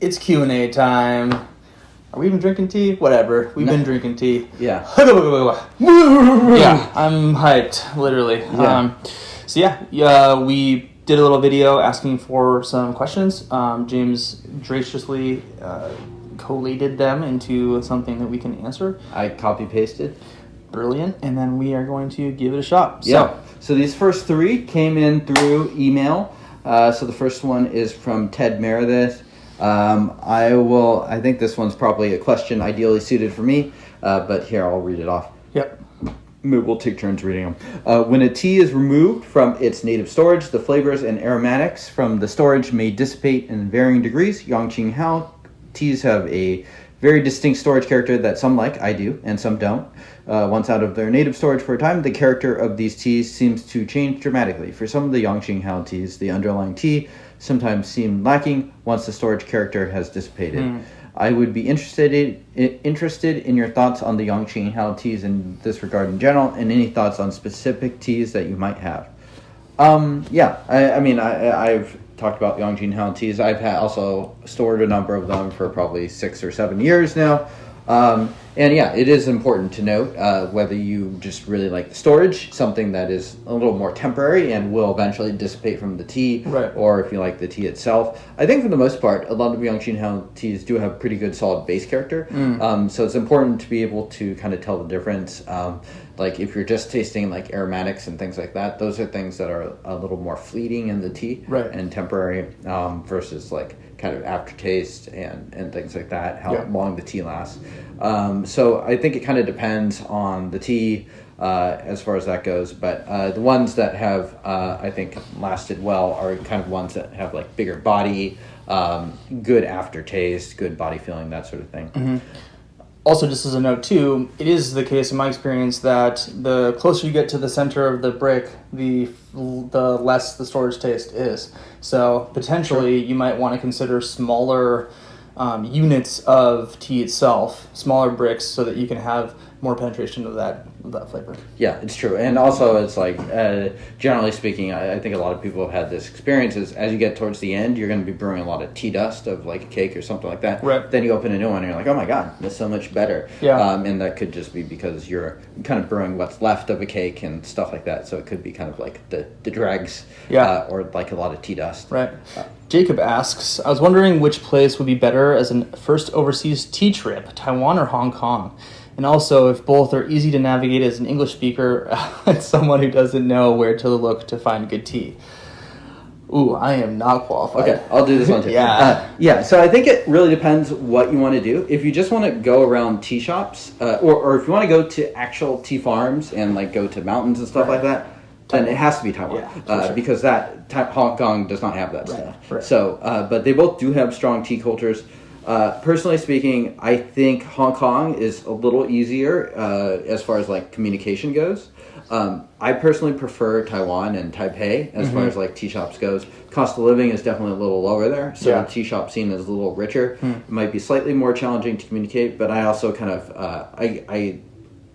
It's Q&A time. Are we even drinking tea? Whatever. We've been drinking tea. Yeah. Yeah, I'm hyped, literally. Yeah. We did a little video asking for some questions. James graciously collated them into something that we can answer. I copy-pasted. Brilliant. And then we are going to give it a shot. So these first three came in through email. So the first one is from Ted Meredith. I think this one's probably a question ideally suited for me, but here, I'll read it off. Yep. We'll take turns reading them. When a tea is removed from its native storage, the flavors and aromatics from the storage may dissipate in varying degrees. Yangqing Hao teas have a very distinct storage character that some like, I do, and some don't. Once out of their native storage for a time, the character of these teas seems to change dramatically. For some of the Yangqing Hao teas, the underlying tea sometimes seem lacking once the storage character has dissipated. I would be interested in your thoughts on the Yangqing Hao teas in this regard in general, and any thoughts on specific teas that you might have. I've talked about Yangqing Hao teas. I've also stored a number of them for probably 6 or 7 years now. It is important to note whether you just really like the storage, something that is a little more temporary and will eventually dissipate from the tea, right, or if you like the tea itself. I think for the most part, a lot of Yangqing Hao teas do have pretty good solid base character. So it's important to be able to kind of tell the difference. Like if you're just tasting like aromatics and things like that, those are things that are a little more fleeting in the tea, right, and temporary, versus like kind of aftertaste and things like that, how long the tea lasts. So I think it kind of depends on the tea as far as that goes. But the ones that have, I think, lasted well are kind of ones that have like bigger body, good aftertaste, good body feeling, that sort of thing. Mm-hmm. Also, just as a note too, it is the case in my experience that the closer you get to the center of the brick, the less the storage taste is. So potentially you might want to consider smaller units of tea itself, smaller bricks, so that you can have more penetration of that flavor. Yeah, it's true. And also it's like, generally speaking, I think a lot of people have had this experience is as you get towards the end, you're going to be brewing a lot of tea dust of like a cake or something like that. Right. Then you open a new one and you're like, oh my God, that's so much better. Yeah. And that could just be because you're kind of brewing what's left of a cake and stuff like that. So it could be kind of like the dregs, or like a lot of tea dust. Right. Jacob asks, I was wondering which place would be better as a first overseas tea trip, Taiwan or Hong Kong? And also, if both are easy to navigate as an English speaker and someone who doesn't know where to look to find good tea. Ooh, I am not qualified. Okay, I'll do this one too. Yeah. So I think it really depends what you want to do. If you just want to go around tea shops, or if you want to go to actual tea farms and like go to mountains and stuff like that, then it has to be Taiwan, sure. because Hong Kong does not have that stuff. Right. So, but they both do have strong tea cultures. Personally speaking, I think Hong Kong is a little easier as far as like communication goes. I personally prefer Taiwan and Taipei as far as like tea shops goes. Cost of living is definitely a little lower there, so the tea shop scene is a little richer. It might be slightly more challenging to communicate, but I also kind of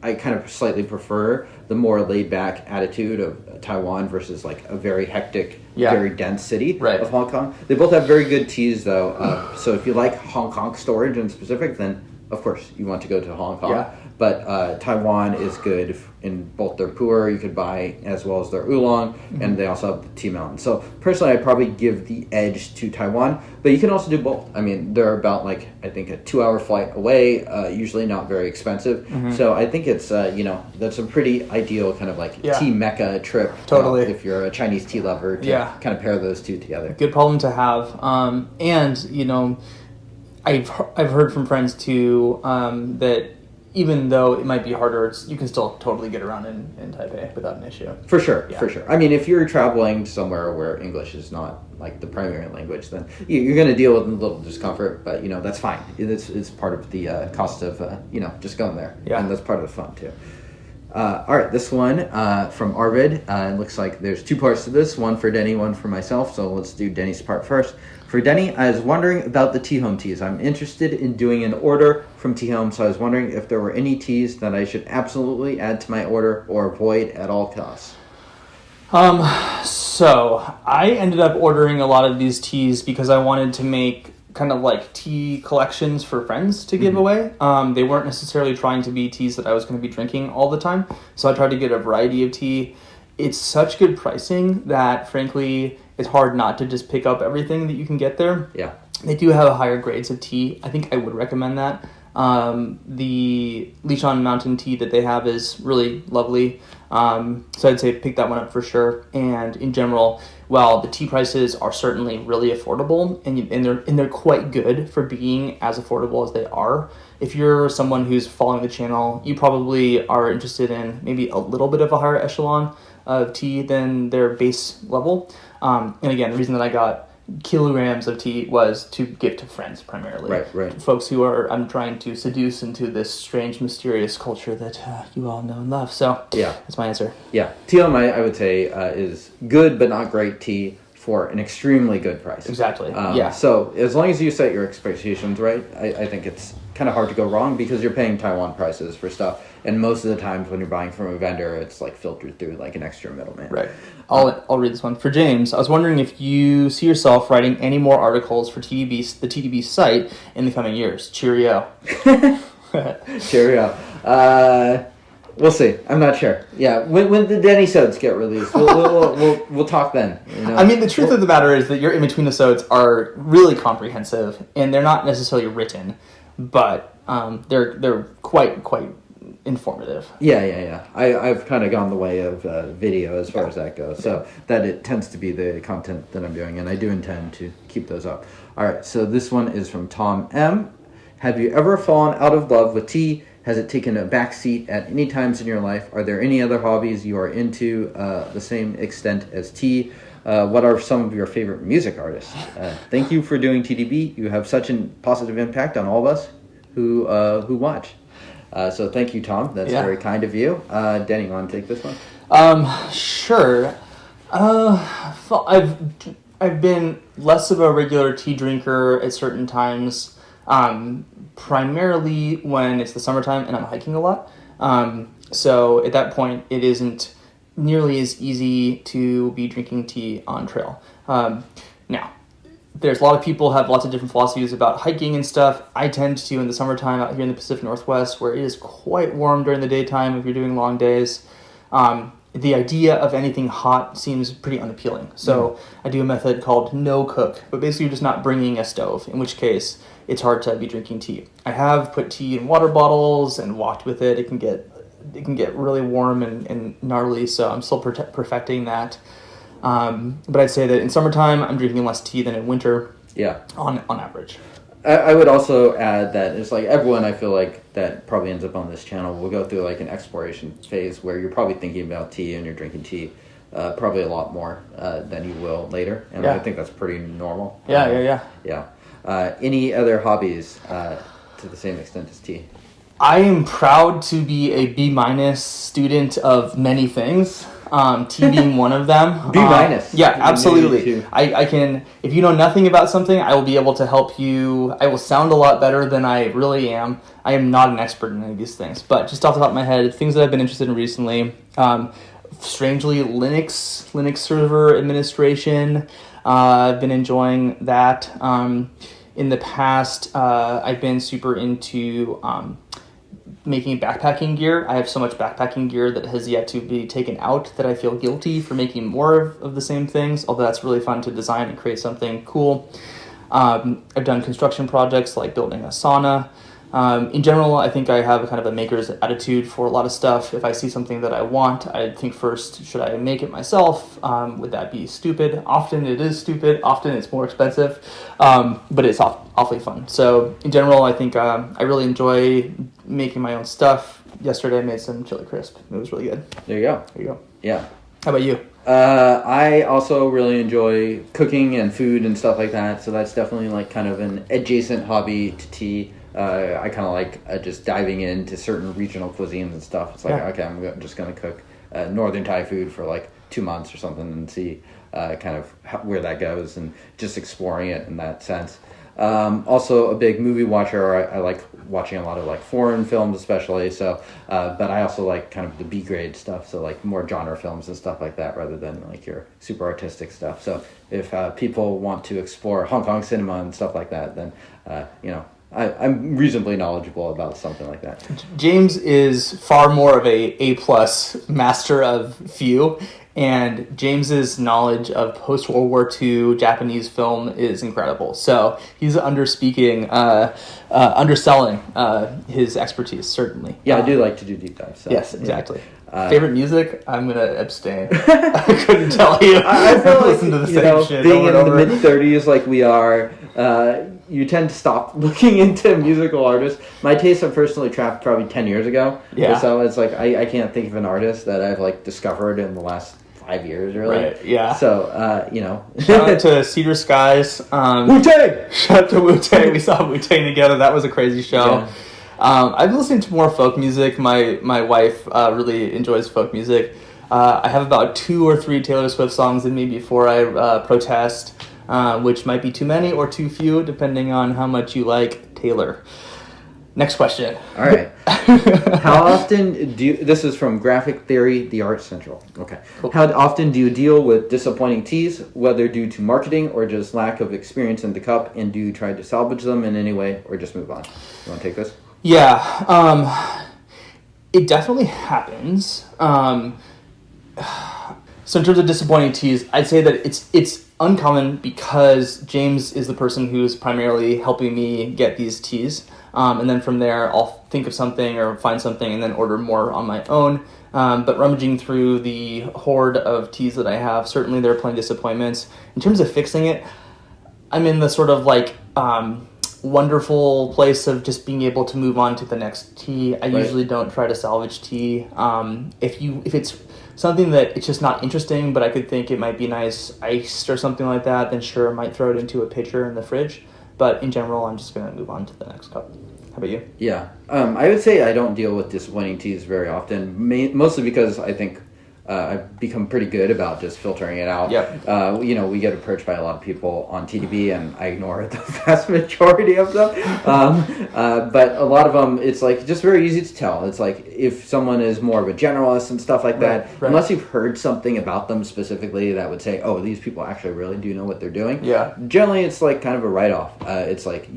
I kind of slightly prefer the more laid-back attitude of Taiwan versus like a very hectic, very dense city of Hong Kong. They both have very good teas, though. So if you like Hong Kong storage in specific, then of course you want to go to Hong Kong. Yeah. But Taiwan is good in both their pu'er you could buy as well as their oolong, and they also have the tea mountain. So personally, I'd probably give the edge to Taiwan, but you can also do both. I mean, they're about like, I think a 2-hour flight away, usually not very expensive. So I think it's, that's a pretty ideal kind of like tea mecca trip. Totally. If you're a Chinese tea lover to kind of pair those two together. Good problem to have. And, I've heard from friends too that even though it might be harder, you can still totally get around in Taipei without an issue. For sure. I mean, if you're traveling somewhere where English is not like the primary language, then you're going to deal with a little discomfort, but that's fine. It's part of the cost of just going there, and that's part of the fun too. All right, this one from Arvid. It looks like there's 2 parts to this, one for Denny, one for myself, so let's do Denny's part first. For Denny, I was wondering about the tea home teas. I'm interested in doing an order from tea home, so I was wondering if there were any teas that I should absolutely add to my order or avoid at all costs. So I ended up ordering a lot of these teas because I wanted to make kind of like tea collections for friends to give away. They weren't necessarily trying to be teas that I was going to be drinking all the time. So I tried to get a variety of tea. It's such good pricing that, frankly, it's hard not to just pick up everything that you can get there. Yeah. They do have higher grades of tea. I think I would recommend that. The Lichon Mountain tea that they have is really lovely. So I'd say pick that one up for sure. And in general, while the tea prices are certainly really affordable, and they're quite good for being as affordable as they are. If you're someone who's following the channel, you probably are interested in maybe a little bit of a higher echelon of tea than their base level. And again, the reason that I got kilograms of tea was to give to friends primarily. Right. Folks who I'm trying to seduce into this strange, mysterious culture that you all know and love. So yeah, that's my answer. Yeah. TLM, I would say, is good but not great tea for an extremely good price. Exactly. Yeah. So as long as you set your expectations right, I think it's kind of hard to go wrong because you're paying Taiwan prices for stuff. And most of the times when you're buying from a vendor, it's like filtered through like an extra middleman. Right. I'll read this one. For James, I was wondering if you see yourself writing any more articles for the TeaDB site in the coming years. Cheerio. Cheerio. We'll see. I'm not sure. Yeah, when the Denny sods get released, we'll talk then. You know? I mean, the truth of the matter is that your in-between episodes are really comprehensive, and they're not necessarily written, but they're quite informative. Yeah. I've kind of gone the way of video as far as that goes, so that it tends to be the content that I'm doing, and I do intend to keep those up. All right, so this one is from Tom M. Have you ever fallen out of love with tea? Has it taken a back seat at any times in your life? Are there any other hobbies you are into the same extent as tea? What are some of your favorite music artists? Thank you for doing TeaDB. You have such a positive impact on all of us who watch. So thank you, Tom. That's very kind of you. Denny, you want to take this one? Sure. I've been less of a regular tea drinker at certain times. Primarily when it's the summertime and I'm hiking a lot. So at that point, it isn't nearly as easy to be drinking tea on trail. Now, there's a lot of people have lots of different philosophies about hiking and stuff. I tend to, in the summertime out here in the Pacific Northwest, where it is quite warm during the daytime if you're doing long days, the idea of anything hot seems pretty unappealing. So I do a method called no cook, but basically you're just not bringing a stove, in which case it's hard to be drinking tea. I have put tea in water bottles and walked with it. It can get really warm and gnarly, so I'm still perfecting that. But I'd say that in summertime I'm drinking less tea than in winter. Yeah. On average. I would also add that it's like everyone I feel like that probably ends up on this channel will go through like an exploration phase where you're probably thinking about tea and you're drinking tea probably a lot more than you will later, and I think that's pretty normal. Yeah. Any other hobbies to the same extent as tea? I am proud to be a B- student of many things. Tea being one of them. B-. Yeah, absolutely. I can, if you know nothing about something, I will be able to help you. I will sound a lot better than I really am. I am not an expert in any of these things, but just off the top of my head, things that I've been interested in recently, strangely, Linux server administration. I've been enjoying that. In the past, I've been super into making backpacking gear. I have so much backpacking gear that has yet to be taken out that I feel guilty for making more of the same things, although that's really fun to design and create something cool. I've done construction projects like building a sauna. In general, I think I have a kind of a maker's attitude for a lot of stuff. If I see something that I want, I think first, should I make it myself? Would that be stupid? Often it is stupid. Often it's more expensive, but it's awfully fun. So in general, I think I really enjoy making my own stuff. Yesterday I made some chili crisp. It was really good. There you go. Yeah. How about you? I also really enjoy cooking and food and stuff like that. So that's definitely like kind of an adjacent hobby to tea. I kind of like just diving into certain regional cuisines and stuff. It's like, okay, I'm just going to cook northern Thai food for like 2 months or something and see kind of where that goes and just exploring it in that sense. Also a big movie watcher. I like watching a lot of like foreign films, especially. So, but I also like kind of the B grade stuff. So like more genre films and stuff like that, rather than like your super artistic stuff. So if people want to explore Hong Kong cinema and stuff like that, then I'm reasonably knowledgeable about something like that. James is far more of A+ master of few, and James's knowledge of post-World War II Japanese film is incredible. So he's underselling his expertise, certainly. Yeah, I do like to do deep dives. So, yes, exactly. Favorite music? I'm going to abstain. I couldn't tell you. I feel like, listen to the same shit being over in and the over. mid-30s like we are, you tend to stop looking into musical artists. My tastes are personally trapped probably 10 years ago. Yeah. So it's like I can't think of an artist that I've like discovered in the last 5 years, really. Right, yeah. So, Shout out to Cedar Skies. Wu-Tang! Shout out to Wu-Tang. We saw Wu-Tang together. That was a crazy show. Yeah. I've been listening to more folk music. My wife really enjoys folk music. I have about 2 or 3 Taylor Swift songs in me before I protest, which might be too many or too few, depending on how much you like Taylor. Next question. All right. How often do you, this is from Graphic Theory, the Art Central. Okay. Cool. How often do you deal with disappointing teas, whether due to marketing or just lack of experience in the cup, and do you try to salvage them in any way or just move on? You want to take this? Yeah. It definitely happens. So in terms of disappointing teas, I'd say that it's uncommon because James is the person who's primarily helping me get these teas. And then from there, I'll think of something or find something and then order more on my own. But rummaging through the horde of teas that I have, certainly there are plenty of disappointments. In terms of fixing it, I'm in the sort of like wonderful place of just being able to move on to the next tea. I usually don't try to salvage tea. If it's something that it's just not interesting, but I could think it might be nice iced or something like that, then sure, I might throw it into a pitcher in the fridge. But in general, I'm just going to move on to the next cup. How about you? Yeah. I would say I don't deal with disappointing teas very often, mostly because I think I've become pretty good about just filtering it out. Yep. We get approached by a lot of people on TeaDB, and I ignore the vast majority of them. But a lot of them, it's like just very easy to tell. It's like if someone is more of a generalist and stuff like that, Right. unless you've heard something about them specifically that would say, oh, these people actually really do know what they're doing. Yeah. Generally, it's like kind of a write-off. It's like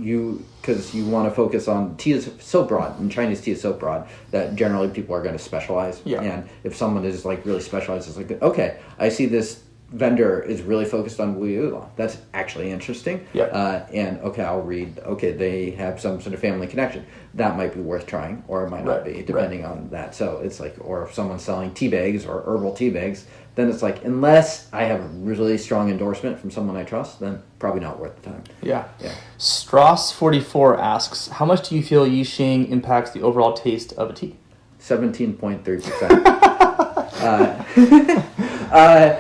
because you want to focus on tea is so broad, and Chinese tea is so broad that generally people are going to specialize. Yeah. And if someone is like really specialized, it's like, okay, I see this vendor is really focused on Wu Oolong. That's actually interesting. Yeah. And okay, I'll read. Okay, they have some sort of family connection. That might be worth trying, or it might not be, depending on that. So it's like, or if someone's selling tea bags or herbal tea bags, then it's like, unless I have a really strong endorsement from someone I trust, then probably not worth the time. Yeah. Yeah. Strauss44 asks, how much do you feel Yixing impacts the overall taste of a tea? 17.3%.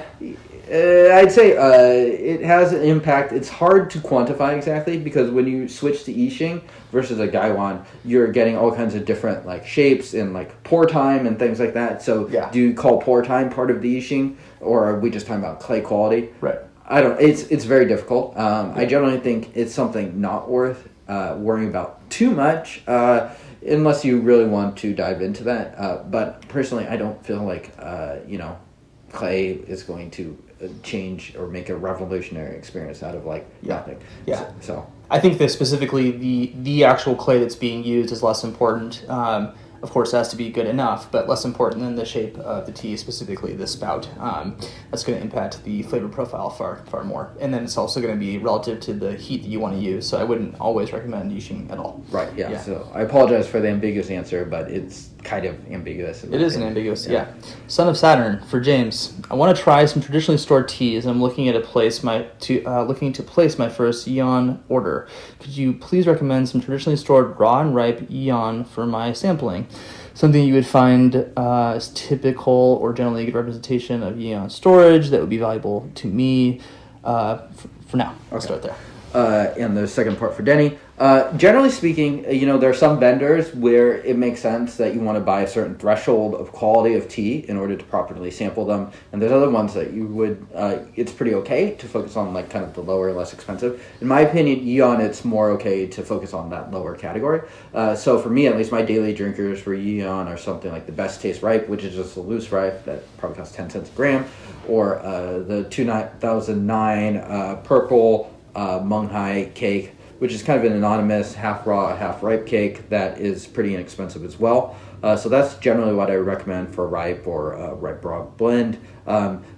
I'd say it has an impact. It's hard to quantify exactly because when you switch to Yixing versus a Gaiwan, you're getting all kinds of different like shapes and like pour time and things like that. So do you call pour time part of the Yixing, or are we just talking about clay quality? Right. I don't. It's very difficult. I generally think it's something not worth worrying about too much. Unless you really want to dive into that. But personally, I don't feel like, clay is going to change or make a revolutionary experience out of nothing. Yeah. So I think that specifically the actual clay that's being used is less important. Of course, it has to be good enough, but less important than the shape of the tea, specifically the spout. That's going to impact the flavor profile far more. And then it's also going to be relative to the heat that you want to use. So I wouldn't always recommend Yixing at all. Right, yeah. So I apologize for the ambiguous answer, but it's kind of ambiguous. It is an ambiguous, yeah. Son of Saturn, for James. I want to try some traditionally stored teas. I'm looking to place my first Eon order. Could you please recommend some traditionally stored raw and ripe Eon for my sampling? Something you would find as typical or generally a good representation of Eon storage that would be valuable to me. For now, I'll start there. And the second part for Denny. Generally speaking, there are some vendors where it makes sense that you want to buy a certain threshold of quality of tea in order to properly sample them, and there's other ones that you would. It's pretty okay to focus on like kind of the lower, less expensive. In my opinion, Eon, it's more okay to focus on that lower category. So for me, at least, my daily drinkers for Eon are something like the Best Taste Ripe, which is just a loose ripe that probably costs 10 cents a gram, or the 2009 Purple Munghai Cake, which is kind of an anonymous half raw, half ripe cake that is pretty inexpensive as well. So that's generally what I recommend for ripe or ripe raw blend.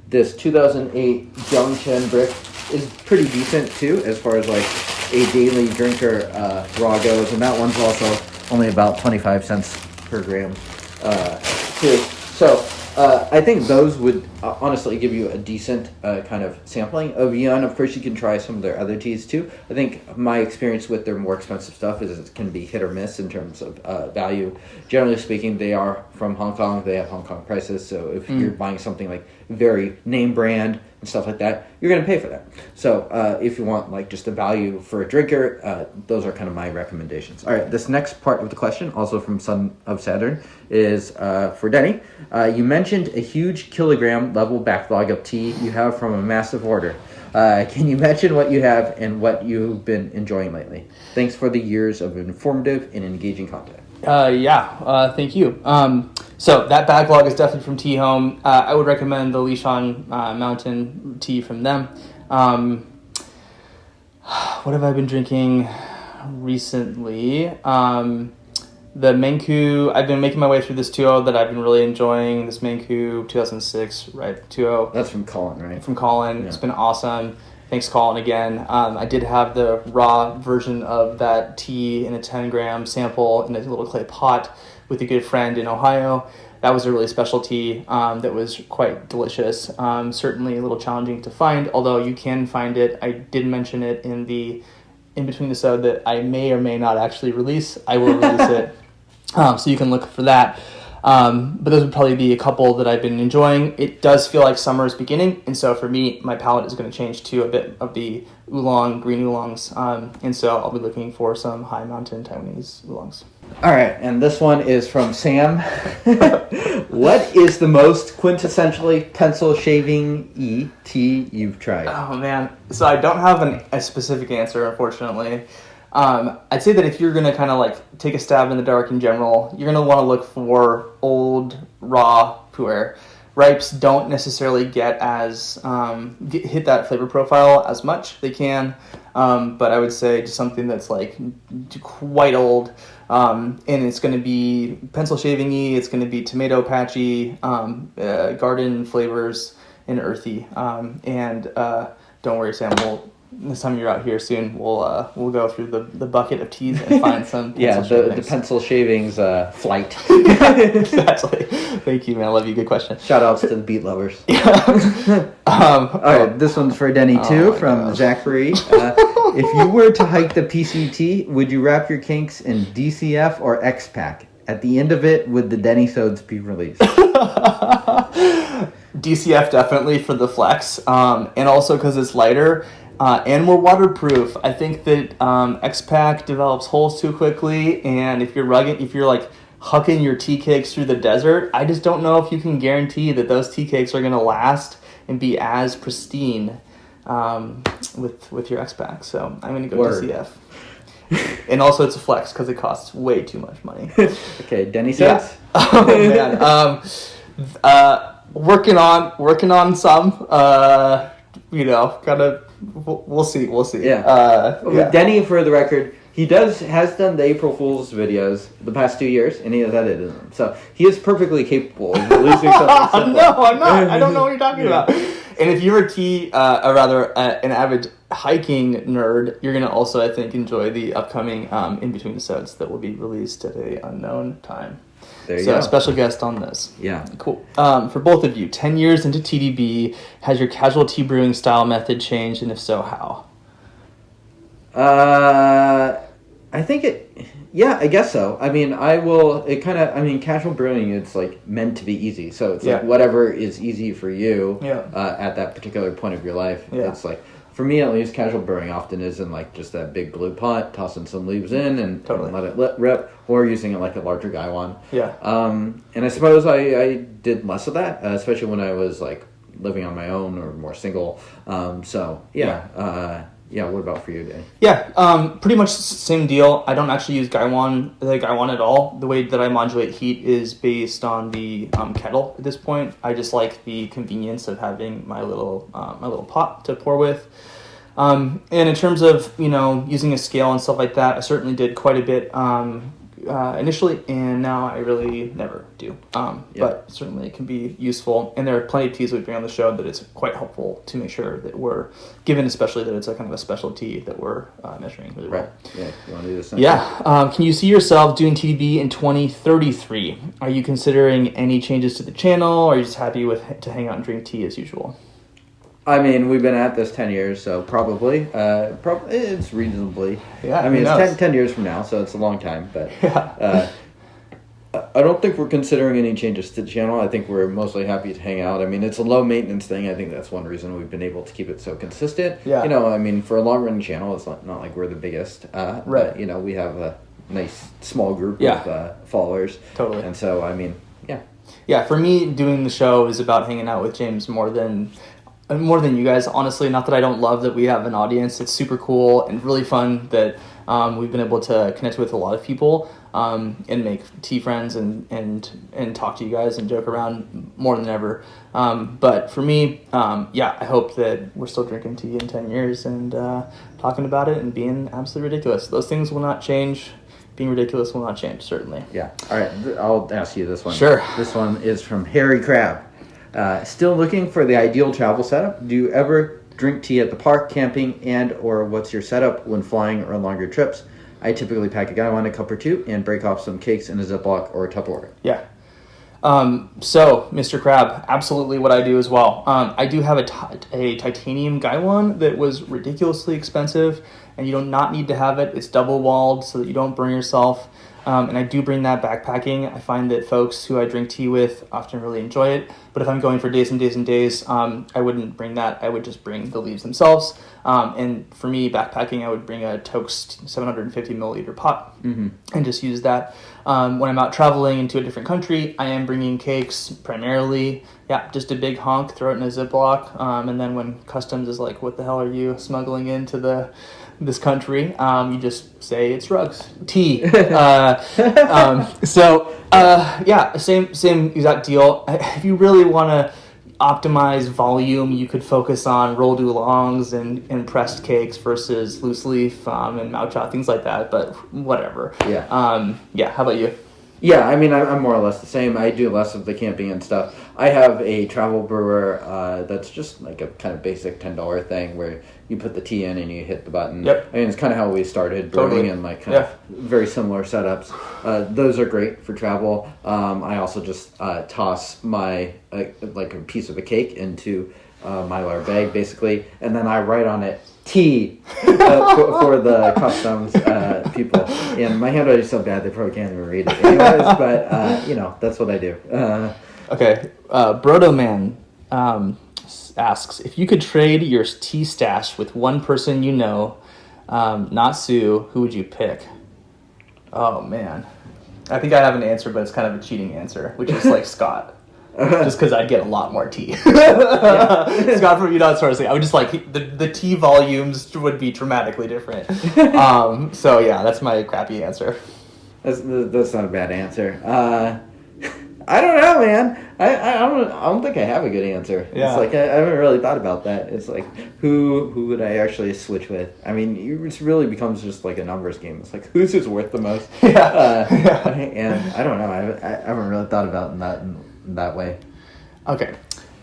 This 2008 Jiangchen brick is pretty decent too, as far as like a daily drinker raw goes, and that one's also only about 25 cents per gram too. So I think those would honestly give you a decent kind of sampling of Eon. Of course, you can try some of their other teas too. I think my experience with their more expensive stuff is it can be hit or miss in terms of value. Generally speaking, they are from Hong Kong. They have Hong Kong prices. So if you're buying something like very name brand and stuff like that, you're going to pay for that. So if you want like just a value for a drinker, those are kind of my recommendations. All right, this next part of the question, also from Son of Saturn, is for Denny. You mentioned a huge kilogram level backlog of tea you have from a massive order. Can you mention what you have and what you've been enjoying lately? Thanks for the years of informative and engaging content. Thank you. So that backlog is definitely from Tea Home. I would recommend the Lishan Mountain tea from them. What have I been drinking recently? The Menku, I've been making my way through this 2.0 that I've been really enjoying. This Menku 2006, right? 2.0. That's from Colin, right? From Colin. Yeah. It's been awesome. Thanks, Colin, again. I did have the raw version of that tea in a 10-gram sample in a little clay pot with a good friend in Ohio. That was a really special tea that was quite delicious. Certainly a little challenging to find, although you can find it. I did mention it in the in-between the episode that I may or may not actually release. I will release it, so you can look for that. But those would probably be a couple that I've been enjoying. It does feel like summer is beginning, and so for me, my palate is going to change to a bit of the oolong, green oolongs, and so I'll be looking for some high mountain Taiwanese oolongs. All right, and this one is from Sam. What is the most quintessentially pencil shaving tea you've tried? Oh man, so I don't have a specific answer, unfortunately. I'd say that if you're going to kind of like take a stab in the dark in general, you're going to want to look for old, raw pu'er. Ripes don't necessarily get as, hit that flavor profile as much. They can, but I would say just something that's like quite old, and it's going to be pencil shaving-y, it's going to be tomato patchy, garden flavors, and earthy. And don't worry, Sam, this time you're out here soon, we'll go through the bucket of teas and find some pencil the pencil shavings flight. Exactly. Thank you, man. I love you. Good question. Shout outs to the beat lovers. All right, this one's for Denny too, from Zachary. If you were to hike the PCT, would you wrap your kinks in DCF or X-Pack? At the end of it, would the Denny sods be released? DCF definitely for the flex, and also because it's lighter. And more waterproof. I think that X-Pack develops holes too quickly, and if you're like hucking your tea cakes through the desert, I just don't know if you can guarantee that those tea cakes are going to last and be as pristine with your X-Pack. So I'm going to go DCF. And also it's a flex because it costs way too much money. Okay, Denny says. Yeah. Oh man. Working on some. We'll see. Yeah. Denny, for the record, he has done the April Fool's videos the past 2 years, and he has edited them. So he is perfectly capable of releasing something simple. No, I'm not. I don't know what you're talking about. And if you're an avid hiking nerd, you're going to also, I think, enjoy the upcoming In Between the Sods that will be released at an unknown time. There you go. A special guest on this. Yeah. Cool. For both of you, 10 years into TeaDB, has your casual tea brewing style method changed, and if so, how? I think I guess so. I mean, casual brewing, it's like meant to be easy. So it's like whatever is easy for you at that particular point of your life. Yeah. It's like, for me at least, casual brewing often is in like just that big blue pot, tossing some leaves in and let it rip, or using it like a larger gaiwan. Yeah. And I suppose I did less of that, especially when I was like living on my own or more single. What about for you, Danny? Yeah, pretty much same deal. I don't actually use Gaiwan at all. The way that I modulate heat is based on the kettle at this point. I just like the convenience of having my little pot to pour with. And in terms of, using a scale and stuff like that, I certainly did quite a bit initially, and now I really never do. But certainly it can be useful, and there are plenty of teas we bring on the show that it's quite helpful to make sure that we're, given especially that it's a kind of a specialty that we're measuring really well. Right. Yeah. You want to do this? Yeah. Can you see yourself doing TeaDB in 2033? Are you considering any changes to the channel, or are you just happy to hang out and drink tea as usual? I mean, we've been at this 10 years, so probably it's reasonably. Yeah, I mean, it's 10 years from now, so it's a long time. But I don't think we're considering any changes to the channel. I think we're mostly happy to hang out. I mean, it's a low maintenance thing. I think that's one reason we've been able to keep it so consistent. Yeah. I mean, for a long running channel, it's not like we're the biggest. Right. But, we have a nice small group of followers. Totally. And so, I mean, yeah. Yeah, for me, doing the show is about hanging out with James more than you guys, honestly. Not that I don't love that we have an audience. It's super cool and really fun that we've been able to connect with a lot of people and make tea friends and talk to you guys and joke around more than ever. But for me, I hope that we're still drinking tea in 10 years and talking about it and being absolutely ridiculous. Those things will not change. Being ridiculous will not change, certainly. Yeah. All right. I'll ask you this one. Sure. This one is from Harry Crab. Still looking for the ideal travel setup? Do you ever drink tea at the park, camping, or what's your setup when flying or on longer trips? I typically pack a gaiwan, a cup or two, and break off some cakes in a Ziploc or a Tupperware. Yeah. So, Mr. Crab, absolutely what I do as well. I do have a titanium gaiwan that was ridiculously expensive, and you do not need to have it. It's double-walled so that you don't burn yourself. And I do bring that backpacking. I find that folks who I drink tea with often really enjoy it. But if I'm going for days and days and days, I wouldn't bring that. I would just bring the leaves themselves. And for me, backpacking, I would bring a Toast 750 milliliter pot and just use that. When I'm out traveling into a different country, I am bringing cakes primarily. Yeah, just a big honk, throw it in a Ziploc. And then when customs is like, what the hell are you smuggling into this country, you just say it's rugs, tea. Same exact deal. If you really want to optimize volume, you could focus on roll du-longs and pressed cakes versus loose leaf and mao chao, things like that. But whatever. Yeah. How about you? Yeah, I mean, I'm more or less the same. I do less of the camping and stuff. I have a travel brewer that's just like a kind of basic $10 thing where you put the tea in and you hit the button. Yep. I mean, it's kind of how we started brewing and like kind of very similar setups. Those are great for travel. I also just toss my like a piece of a cake into Mylar bag basically, and then I write on it tea for the customs people. And my handwriting is so bad they probably can't even read it anyways, but that's what I do. Okay. Brodo Man asks, if you could trade your tea stash with one person you know, not Sue, who would you pick? Oh, man. I think I have an answer, but it's kind of a cheating answer, which is like Scott. Just because I'd get a lot more tea. Scott from Udon Sourcing. I would just like, the tea volumes would be dramatically different. That's my crappy answer. That's not a bad answer. I don't know, man. I don't think I have a good answer. Yeah. It's like I haven't really thought about that. It's like who would I actually switch with? I mean, it really becomes just like a numbers game. It's like who's just worth the most. And I don't know. I haven't really thought about it in that way. Okay.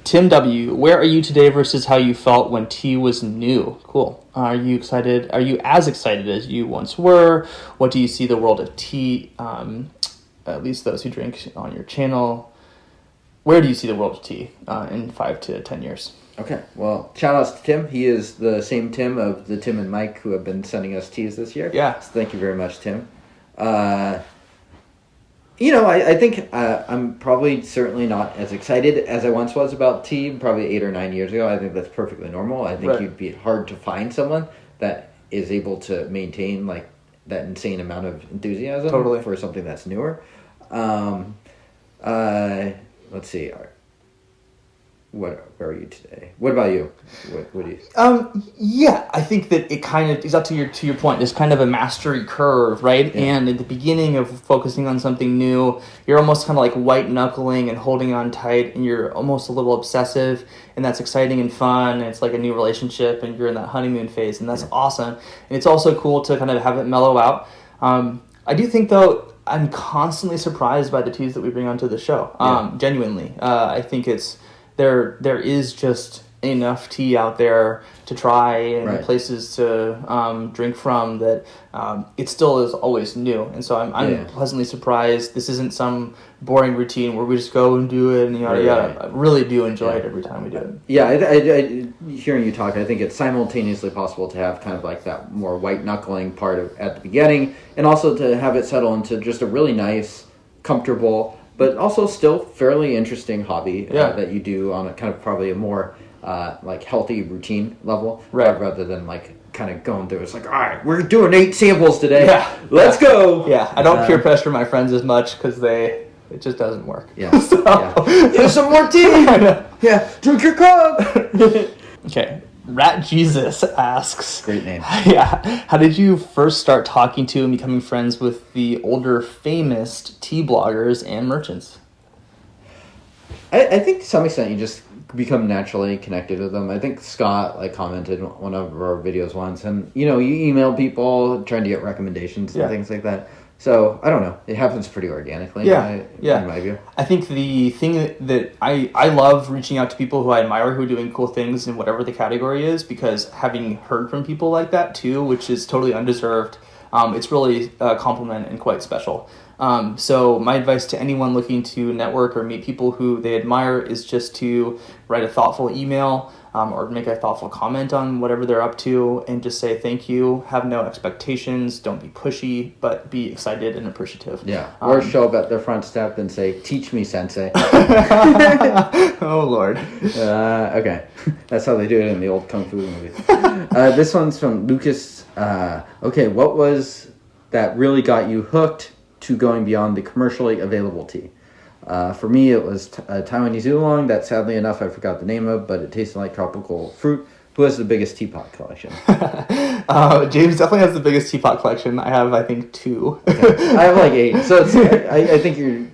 Tim W., where are you today versus how you felt when tea was new? Cool. Are you excited? Are you as excited as you once were? What do you see the world of tea, at least those who drink on your channel? Where do you see the world of tea in 5 to 10 years? Okay. Well, shout outs to Tim. He is the same Tim of the Tim and Mike who have been sending us teas this year. Yeah. So thank you very much, Tim. I think I'm probably certainly not as excited as I once was about tea, probably 8 or 9 years ago. I think that's perfectly normal. I think you'd be hard to find someone that is able to maintain like that insane amount of enthusiasm for something that's newer. Let's see. Where are you today? What about you? What do you? Yeah, I think that it kind of is up to your point. It's kind of a mastery curve, right? Yeah. And at the beginning of focusing on something new, you're almost kind of like white knuckling and holding on tight, and you're almost a little obsessive, and that's exciting and fun. And it's like a new relationship, and you're in that honeymoon phase, and that's awesome. And it's also cool to kind of have it mellow out. I do think though, I'm constantly surprised by the teas that we bring onto the show. Genuinely, I think it's. There is just enough tea out there to try and places to drink from that it still is always new. And so I'm pleasantly surprised. This isn't some boring routine where we just go and do it and yada yada. I really do enjoy it every time we do it. Yeah, I hearing you talk, I think it's simultaneously possible to have kind of like that more white knuckling part at the beginning, and also to have it settle into just a really nice, comfortable, but also still fairly interesting hobby that you do on a kind of probably a more like healthy routine level, rather than like kind of going through. It's like, all right, we're doing 8 samples today. Let's go. Yeah, I don't peer pressure my friends as much because it just doesn't work. Here's some more tea. Yeah, drink your cup. Okay. Rat Jesus asks, great name. Yeah, how did you first start talking to and becoming friends with the older famous tea bloggers and merchants? I think to some extent you just become naturally connected with them. I think Scott commented on one of our videos once, and you email people trying to get recommendations and things like that. So, I don't know. It happens pretty organically in my view. I think the thing that I love reaching out to people who I admire who are doing cool things in whatever the category is, because having heard from people like that too, which is totally undeserved, it's really a compliment and quite special. So my advice to anyone looking to network or meet people who they admire is just to write a thoughtful email or make a thoughtful comment on whatever they're up to and just say thank you. Have no expectations. Don't be pushy, but be excited and appreciative. Yeah. Or show up at their front step and say, "Teach me, sensei." Oh, Lord. Okay. That's how they do it in the old Kung Fu movies. This one's from Lucas. Okay, what was that really got you hooked to going beyond the commercially available tea? For me, it was Taiwanese oolong that sadly enough I forgot the name of, but it tasted like tropical fruit. Who has the biggest teapot collection? James definitely has the biggest teapot collection. I have, I think, 2. Okay. I have like 8. So I think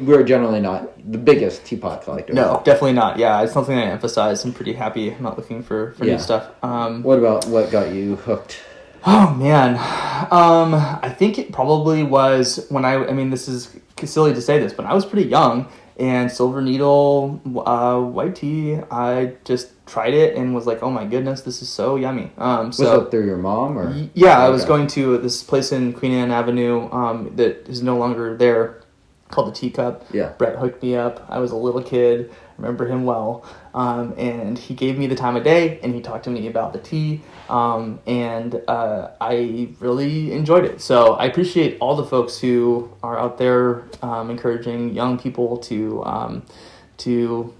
we're generally not the biggest teapot collector. No, definitely not. Yeah, it's something I emphasize. I'm pretty happy. I'm not looking for new stuff. What about what got you hooked? Oh, man. I think it probably was when this is silly to say this, but I was pretty young, and Silver Needle white tea, I just tried it and was like, oh my goodness, this is so yummy. Was that through your mom? Or? Yeah, I was going to this place in Queen Anne Avenue that is no longer there, called the Teacup. Yeah. Brett hooked me up. I was a little kid. I remember him well. And he gave me the time of day, and he talked to me about the tea. And I really enjoyed it. So I appreciate all the folks who are out there encouraging young people to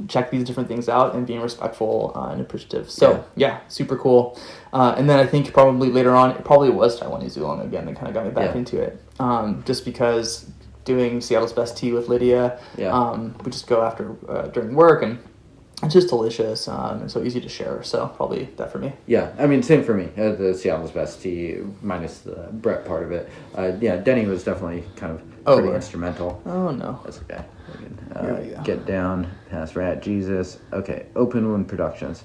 check these different things out and being respectful and appreciative. So yeah, super cool. And then I think probably later on, it probably was Taiwanese oolong again that kind of got me back into it. Just because doing Seattle's Best Tea with Lydia, we just go after during work, and it's just delicious and so easy to share. So probably that for me. Yeah, I mean, same for me. The Seattle's Best Tea minus the Brett part of it. Denny was definitely kind of pretty instrumental. Oh no, that's okay. We can get down past Rat Jesus. Okay, Open Wound Productions.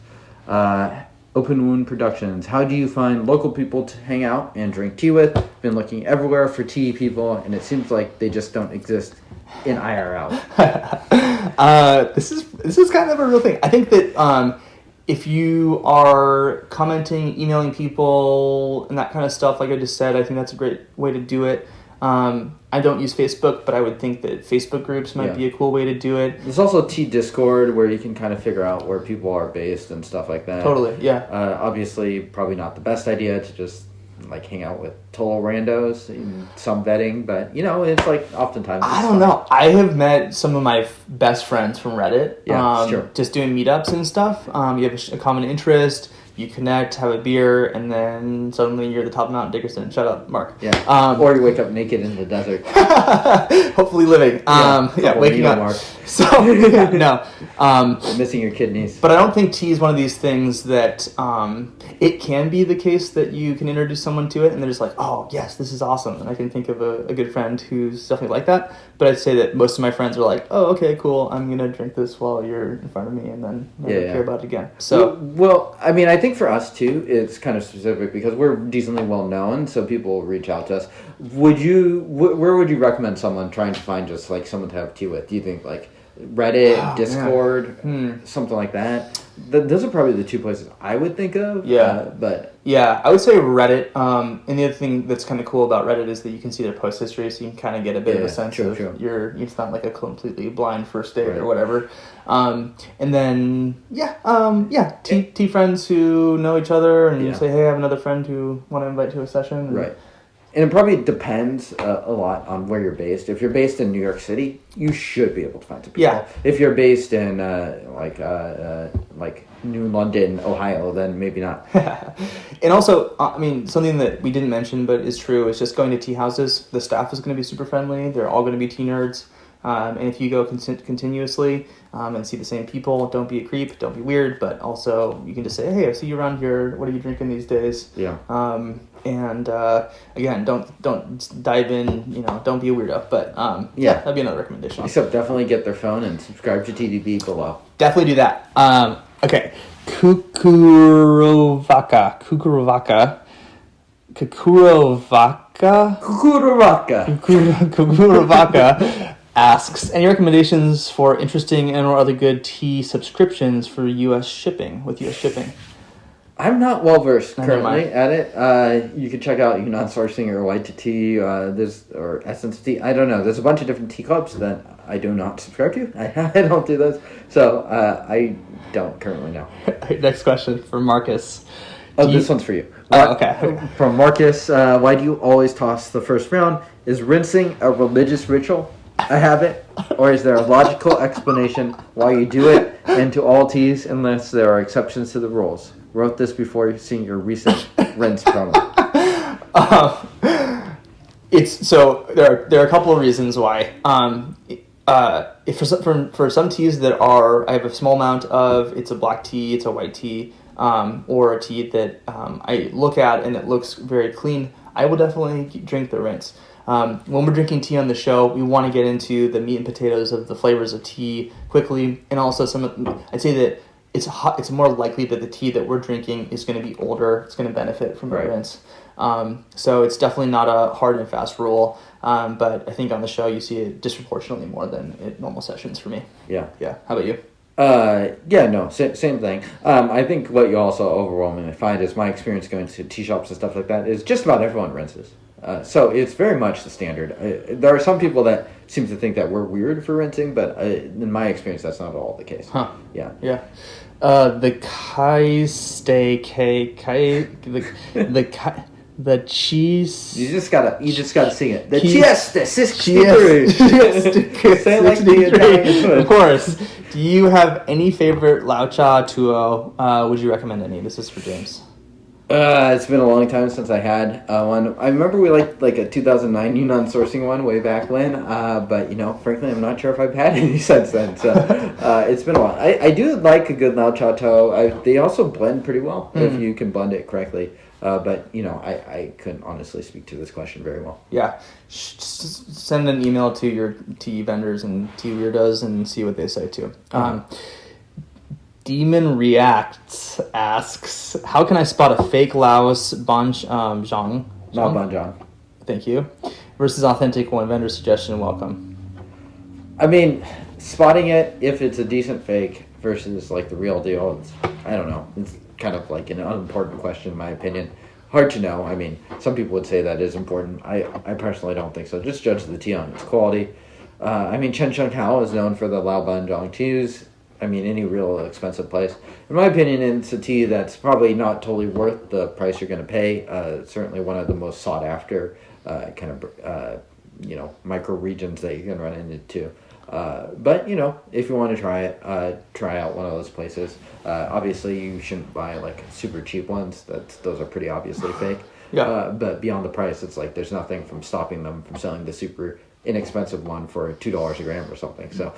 Open Wound Productions. How do you find local people to hang out and drink tea with? Been looking everywhere for tea people, and it seems like they just don't exist in IRL. This is kind of a real thing. I think that if you are commenting, emailing people, and that kind of stuff, like I just said, I think that's a great way to do it. I don't use Facebook, but I would think that Facebook groups might be a cool way to do it. There's also Tea Discord where you can kind of figure out where people are based and stuff like that. Totally, yeah. Obviously, probably not the best idea to just like hang out with total randos in some vetting, but it's like oftentimes I don't know. I have met some of my best friends from Reddit. Yeah, sure. Just doing meetups and stuff. You have a common interest. You connect, have a beer, and then suddenly you're the top of Mount Dickerson. Shut up, Mark. Yeah. Or you wake up naked in the desert. Hopefully living. Waking up. Mark. So, no. Missing your kidneys. But I don't think tea is one of these things that it can be the case that you can introduce someone to it and they're just like, oh, yes, this is awesome. And I can think of a good friend who's definitely like that. But I'd say that most of my friends are like, oh, okay, cool. I'm going to drink this while you're in front of me and then never care about it again. So, well, I mean, I think for us, too, it's kind of specific because we're decently well known, so people will reach out to us. Where would you recommend someone trying to find just, like, someone to have tea with? Do you think, like, Reddit, Discord, something like that? Those are probably the two places I would think of. Yeah, I would say Reddit. And the other thing that's kind of cool about Reddit is that you can see their post history, so you can kind of get a bit of a sense of it's not like a completely blind first date or whatever. And then tea friends who know each other and you say, hey, I have another friend who want to invite to a session. Right. And it probably depends a lot on where you're based. If you're based in New York City, you should be able to find some people. Yeah. If you're based in like New London, Ohio, then maybe not. And also, I mean, something that we didn't mention but is true is just going to tea houses. The staff is going to be super friendly. They're all going to be tea nerds. And if you go continuously and see the same people, don't be a creep, don't be weird, but also you can just say, hey, I see you around here. What are you drinking these days? Yeah. And again, don't dive in, don't be a weirdo. But that'd be another recommendation. Except definitely get their phone and subscribe to TeaDB below. Definitely do that. Okay. Kukurovaka asks, any recommendations for interesting and or other good tea subscriptions for U.S. shipping, with U.S. shipping? I'm not well versed currently at it. You can check out Yunnan Sourcing or White to Tea, or Essence Tea. I don't know. There's a bunch of different tea clubs that I do not subscribe to. I don't do those, so I don't currently know. Next question from Marcus. This one's for you. Okay. From Marcus, why do you always toss the first round? Is rinsing a religious ritual, a habit, or is there a logical explanation why you do it, and to all teas unless there are exceptions to the rules? Wrote this before seeing your recent rinse promo. There are a couple of reasons why. If for some teas that I have a small amount of, it's a black tea, it's a white tea, or a tea that I look at and it looks very clean, I will definitely drink the rinse. When we're drinking tea on the show, we want to get into the meat and potatoes of the flavors of tea quickly, and also I'd say that it's more likely that the tea that we're drinking is going to be older. It's going to benefit from a rinse. So it's definitely not a hard and fast rule. But I think on the show you see it disproportionately more than in normal sessions for me. Yeah. Yeah. How about you? Same thing. I think what you also overwhelmingly find is my experience going to tea shops and stuff like that is just about everyone rinses. So it's very much the standard. There are some people that seem to think that we're weird for rinsing, but in my experience, that's not at all the case. Huh. Yeah. Yeah. The cheese. You just gotta sing it. The cheese. Say it like the Italian. Of course. Do you have any favorite Lao Cha Tuo? Would you recommend any? This is for James. It's been a long time since I had one. I remember we liked like a 2009 Yunnan Sourcing one way back when, but frankly, I'm not sure if I've had any since then. So it's been a while. I do like a good Lao Cha To. They also blend pretty well if you can blend it correctly. But I couldn't honestly speak to this question very well. Yeah, send an email to your tea vendors and tea weirdos and see what they say too. Demon Reacts asks, how can I spot a fake Laos Banjiang? Lao Banjiang. Thank you. Versus authentic one. Vendor suggestion, welcome. I mean, spotting it if it's a decent fake versus like the real deal, I don't know. It's kind of like an unimportant question in my opinion. Hard to know. I mean, some people would say that is important. I personally don't think so. Just judge the tea on its quality. I mean, Chen Sheng Hao is known for the Lao Banjiang teas. any real expensive place. In my opinion, it's a tea that's probably not totally worth the price you're going to pay. Certainly one of the most sought after micro regions that you can run into. But if you want to try it, try out one of those places. Obviously, you shouldn't buy like super cheap ones. Those are pretty obviously fake. Yeah. But beyond the price, it's like there's nothing from stopping them from selling the super inexpensive one for $2 a gram or something. So,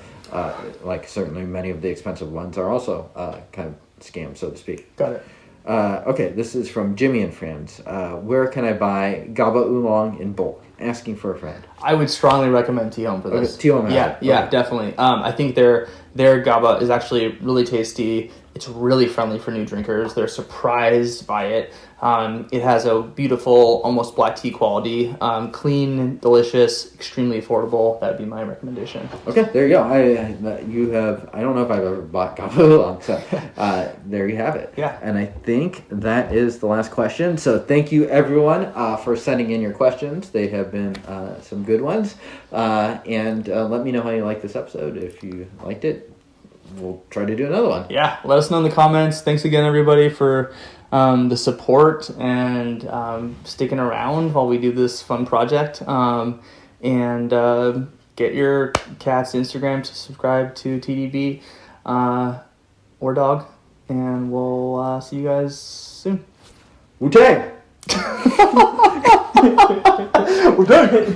certainly many of the expensive ones are also kind of scams, so to speak. Got it. Okay, this is from Jimmy and Friends. Where can I buy GABA oolong in bulk? Asking for a friend. I would strongly recommend Tea Home for this. Okay, Tea Home. Yeah, definitely. I think their GABA is actually really tasty. It's really friendly for new drinkers. They're surprised by it. It has a beautiful, almost black tea quality. Clean, delicious, extremely affordable. That would be my recommendation. Okay, there you go. I don't know if I've ever bought GABA oolong, so there you have it. Yeah. And I think that is the last question. So thank you everyone for sending in your questions. They have been some good ones. And let me know how you like this episode. If you liked it, we'll try to do another one. Yeah, let us know in the comments. Thanks again, everybody, for the support and sticking around while we do this fun project. And get your cat's Instagram to subscribe to TeaDB or dog. And we'll see you guys soon. Wu-Tang! Wu-Tang!